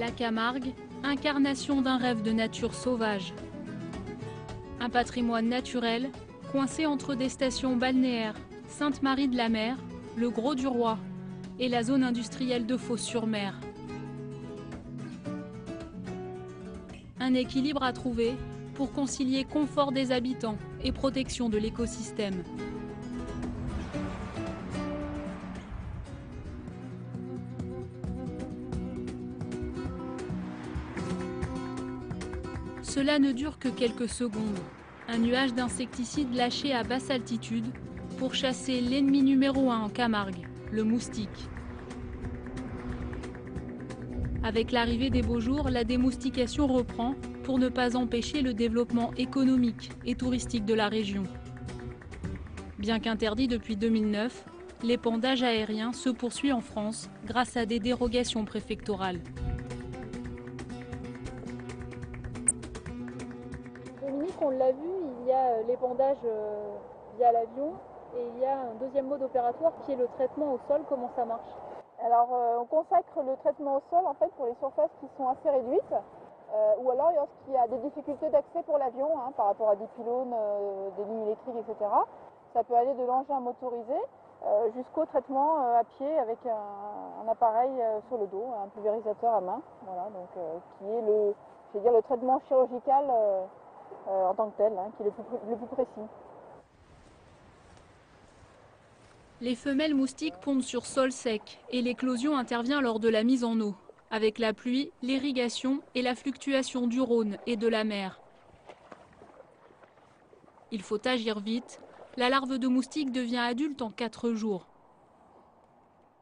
La Camargue, incarnation d'un rêve de nature sauvage. Un patrimoine naturel, coincé entre des stations balnéaires, Sainte-Marie-de-la-Mer, le Grau-du-Roi et la zone industrielle de Fos-sur-Mer. Un équilibre à trouver pour concilier confort des habitants et protection de l'écosystème. Cela ne dure que quelques secondes. Un nuage d'insecticides lâché à basse altitude pour chasser l'ennemi numéro 1 en Camargue, le moustique. Avec l'arrivée des beaux jours, la démoustication reprend pour ne pas empêcher le développement économique et touristique de la région. Bien qu'interdit depuis 2009, l'épandage aérien se poursuit en France grâce à des dérogations préfectorales. Dominique, on l'a vu, il y a l'épandage via l'avion et il y a un deuxième mode opératoire qui est le traitement au sol. Comment ça marche? Alors on consacre le traitement au sol en fait pour les surfaces qui sont assez réduites ou alors lorsqu'il y a des difficultés d'accès pour l'avion par rapport à des pylônes, des lignes électriques, etc. Ça peut aller de l'engin motorisé jusqu'au traitement à pied avec un appareil sur le dos, un pulvérisateur à main, voilà, donc, qui est le traitement chirurgical en tant que tel, qui est le plus précis. Les femelles moustiques pondent sur sol sec et l'éclosion intervient lors de la mise en eau, avec la pluie, l'irrigation et la fluctuation du Rhône et de la mer. Il faut agir vite. La larve de moustique devient adulte en 4 jours.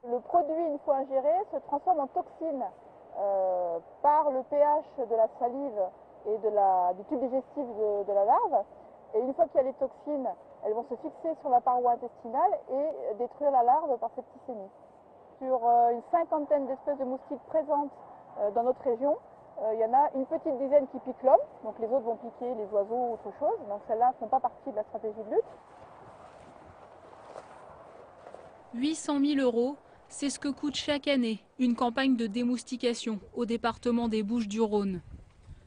Le produit, une fois ingéré, se transforme en toxine par le pH de la salive et du tube digestif de la larve. Et une fois qu'il y a les toxines, elles vont se fixer sur la paroi intestinale et détruire la larve par septicémie. Sur une cinquantaine d'espèces de moustiques présentes dans notre région, il y en a une petite dizaine qui piquent l'homme, donc les autres vont piquer les oiseaux ou autre chose, donc celles-là ne font pas partie de la stratégie de lutte. 800 000 €, c'est ce que coûte chaque année une campagne de démoustication au département des Bouches-du-Rhône.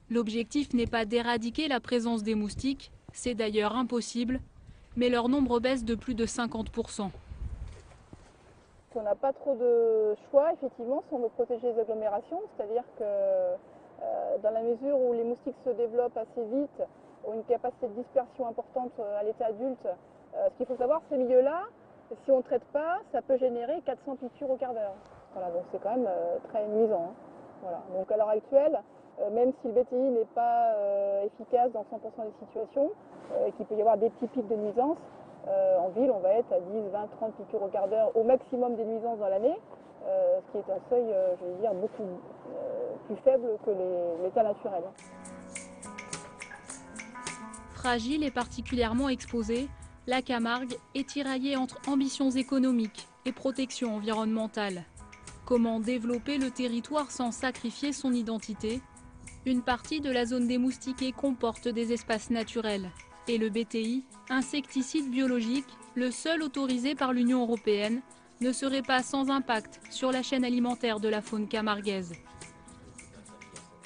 L'objectif n'est pas d'éradiquer la présence des moustiques, c'est d'ailleurs impossible, mais leur nombre baisse de plus de 50%. On n'a pas trop de choix, effectivement, si on veut protéger les agglomérations, c'est-à-dire que dans la mesure où les moustiques se développent assez vite, ont une capacité de dispersion importante à l'état adulte, ce qu'il faut savoir, ces milieux-là, si on ne traite pas, ça peut générer 400 piqûres au quart d'heure. Voilà, donc c'est quand même très nuisant. Voilà. Donc à l'heure actuelle, même si le BTI n'est pas efficace dans 100% des situations, et qu'il peut y avoir des petits pics de nuisance, en ville, on va être à 10, 20, 30 piqûres au quart d'heure au maximum des nuisances dans l'année, ce qui est un seuil, je vais dire, beaucoup plus faible que l'état naturel. Fragile et particulièrement exposée, la Camargue est tiraillée entre ambitions économiques et protection environnementale. Comment développer le territoire sans sacrifier son identité? Une partie de la zone démoustiquée comporte des espaces naturels. Et le BTI, insecticide biologique, le seul autorisé par l'Union européenne, ne serait pas sans impact sur la chaîne alimentaire de la faune camarguaise.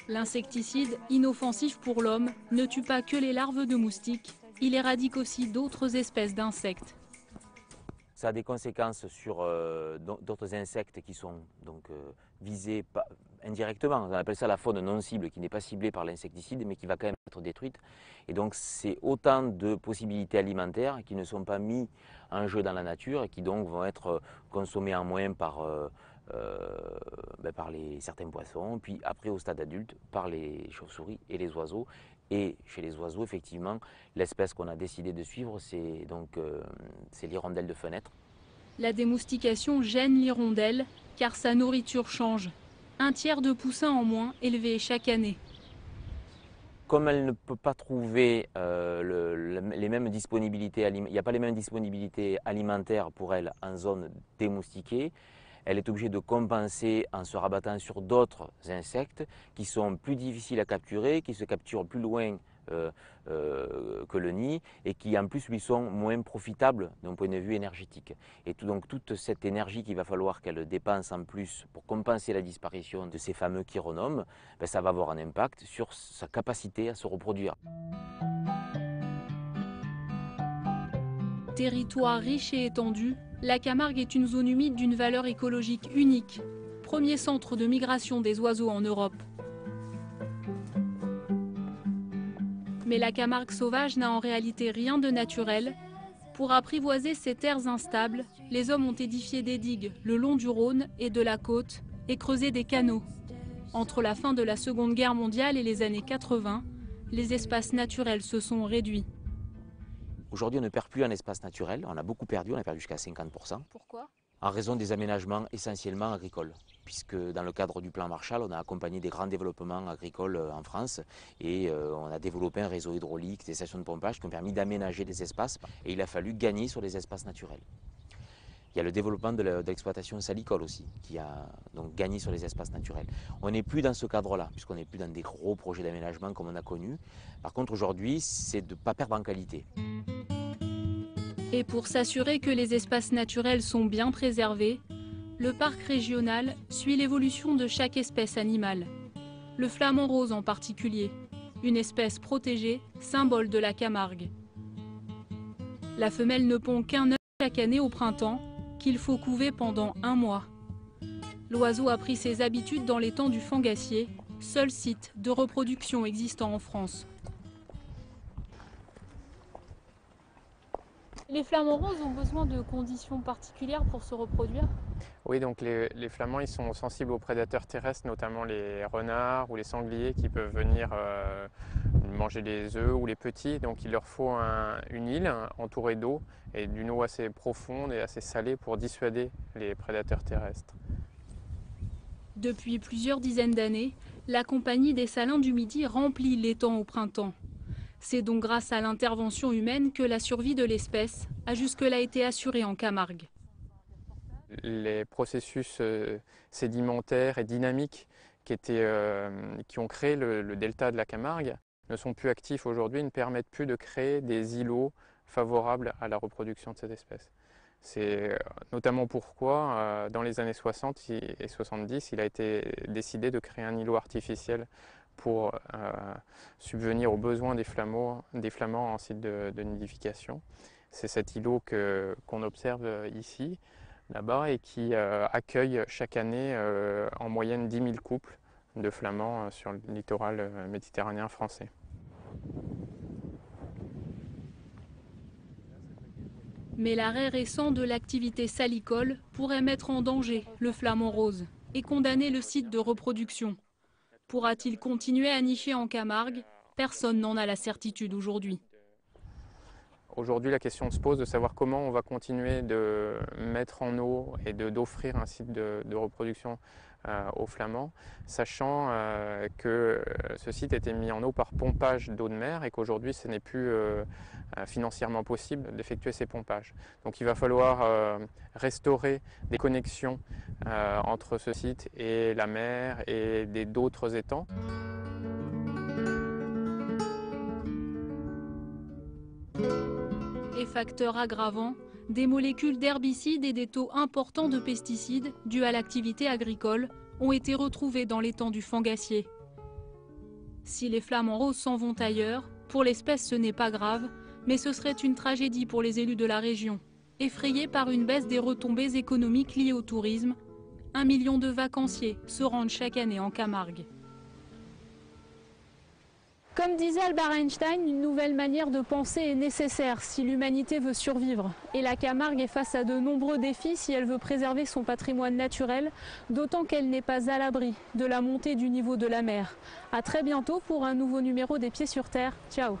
L'insecticide, inoffensif pour l'homme, ne tue pas que les larves de moustiques, il éradique aussi d'autres espèces d'insectes. Ça a des conséquences sur d'autres insectes qui sont donc visés indirectement. On appelle ça la faune non cible, qui n'est pas ciblée par l'insecticide, mais qui va quand même être détruite. Et donc c'est autant de possibilités alimentaires qui ne sont pas mis en jeu dans la nature et qui donc vont être consommées en moins par certains poissons, puis après au stade adulte par les chauves-souris et les oiseaux. Et chez les oiseaux, effectivement, l'espèce qu'on a décidé de suivre, c'est l'hirondelle de fenêtre. La démoustication gêne l'hirondelle car sa nourriture change. 1/3 de poussins en moins élevés chaque année. Comme elle ne peut pas trouver les mêmes disponibilités, il n'y a pas les mêmes disponibilités alimentaires pour elle en zone démoustiquée, elle est obligée de compenser en se rabattant sur d'autres insectes qui sont plus difficiles à capturer, qui se capturent plus loin que le nid et qui en plus lui sont moins profitables d'un point de vue énergétique. Et donc toute cette énergie qu'il va falloir qu'elle dépense en plus pour compenser la disparition de ces fameux chironomes, ben ça va avoir un impact sur sa capacité à se reproduire. Territoire riche et étendu, la Camargue est une zone humide d'une valeur écologique unique, premier centre de migration des oiseaux en Europe. Mais la Camargue sauvage n'a en réalité rien de naturel. Pour apprivoiser ces terres instables, les hommes ont édifié des digues le long du Rhône et de la côte et creusé des canaux. Entre la fin de la Seconde Guerre mondiale et les années 80, les espaces naturels se sont réduits. Aujourd'hui, on ne perd plus un espace naturel, on a beaucoup perdu, on a perdu jusqu'à 50%. Pourquoi ? En raison des aménagements essentiellement agricoles, puisque dans le cadre du plan Marshall, on a accompagné des grands développements agricoles en France et on a développé un réseau hydraulique, des stations de pompage qui ont permis d'aménager des espaces et il a fallu gagner sur les espaces naturels. Il y a le développement de l'exploitation salicole aussi, qui a donc gagné sur les espaces naturels. On n'est plus dans ce cadre-là, puisqu'on n'est plus dans des gros projets d'aménagement comme on a connu. Par contre, aujourd'hui, c'est de ne pas perdre en qualité. Et pour s'assurer que les espaces naturels sont bien préservés, le parc régional suit l'évolution de chaque espèce animale. Le flamant rose en particulier, une espèce protégée, symbole de la Camargue. La femelle ne pond qu'un œuf chaque année au printemps, qu'il faut couver pendant 1 mois. L'oiseau a pris ses habitudes dans l'étang du Fangassier, seul site de reproduction existant en France. Les flamants roses ont besoin de conditions particulières pour se reproduire? Oui, donc les flamands ils sont sensibles aux prédateurs terrestres, notamment les renards ou les sangliers qui peuvent venir manger les œufs ou les petits. Donc il leur faut une île entourée d'eau et d'une eau assez profonde et assez salée pour dissuader les prédateurs terrestres. Depuis plusieurs dizaines d'années, la Compagnie des Salins du Midi remplit l'étang au printemps. C'est donc grâce à l'intervention humaine que la survie de l'espèce a jusque-là été assurée en Camargue. Les processus sédimentaires et dynamiques qui ont créé le delta de la Camargue ne sont plus actifs aujourd'hui, ne permettent plus de créer des îlots favorables à la reproduction de cette espèce. C'est notamment pourquoi, dans les années 60 et 70, il a été décidé de créer un îlot artificiel pour subvenir aux besoins des flamands en site de nidification. C'est cet îlot qu'on observe ici, là-bas, et qui accueille chaque année en moyenne 10 000 couples de flamands sur le littoral méditerranéen français. Mais l'arrêt récent de l'activité salicole pourrait mettre en danger le flamant rose et condamner le site de reproduction. Pourra-t-il continuer à nicher en Camargue? Personne n'en a la certitude aujourd'hui. Aujourd'hui, la question se pose de savoir comment on va continuer de mettre en eau et d'offrir un site de reproduction aux flamands, sachant que ce site a été mis en eau par pompage d'eau de mer et qu'aujourd'hui ce n'est plus financièrement possible d'effectuer ces pompages. Donc il va falloir restaurer des connexions entre ce site et la mer et d'autres étangs. Et facteur aggravant, des molécules d'herbicides et des taux importants de pesticides dus à l'activité agricole ont été retrouvés dans l'étang du Fangassier. Si les flamants roses s'en vont ailleurs, pour l'espèce ce n'est pas grave, mais ce serait une tragédie pour les élus de la région, effrayés par une baisse des retombées économiques liées au tourisme. 1 million de vacanciers se rendent chaque année en Camargue. Comme disait Albert Einstein, une nouvelle manière de penser est nécessaire si l'humanité veut survivre. Et la Camargue est face à de nombreux défis si elle veut préserver son patrimoine naturel, d'autant qu'elle n'est pas à l'abri de la montée du niveau de la mer. À très bientôt pour un nouveau numéro des Pieds sur Terre. Ciao.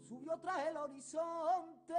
Subió tras el horizonte,